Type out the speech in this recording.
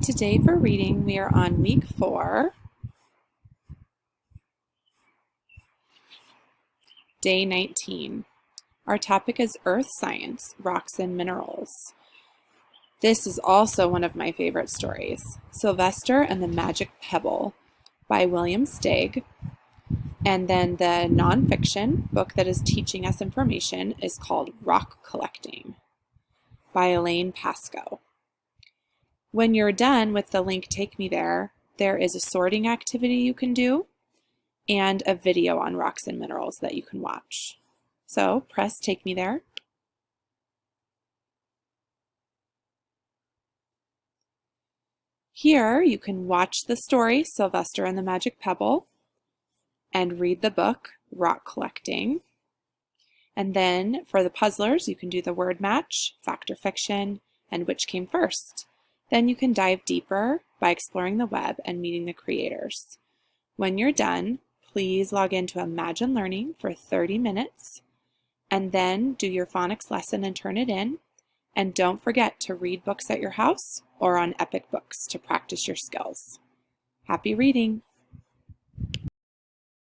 Today for reading, we are on week 4, day 19. Our topic is Earth Science, Rocks and Minerals. This is also one of my favorite stories, Sylvester and the Magic Pebble by William Steig. And then the nonfiction book that is teaching us information is called Rock Collecting by Elaine Pascoe. When you're done with the link Take Me There, there is a sorting activity you can do and a video on rocks and minerals that you can watch. So press Take Me There. Here you can watch the story Sylvester and the Magic Pebble and read the book Rock Collecting. And then for the puzzlers, you can do the word match, fact or fiction, and which came first. Then you can dive deeper by exploring the web and meeting the creators. When you're done, please log into Imagine Learning for 30 minutes and then do your phonics lesson and turn it in. And don't forget to read books at your house or on Epic Books to practice your skills. Happy reading!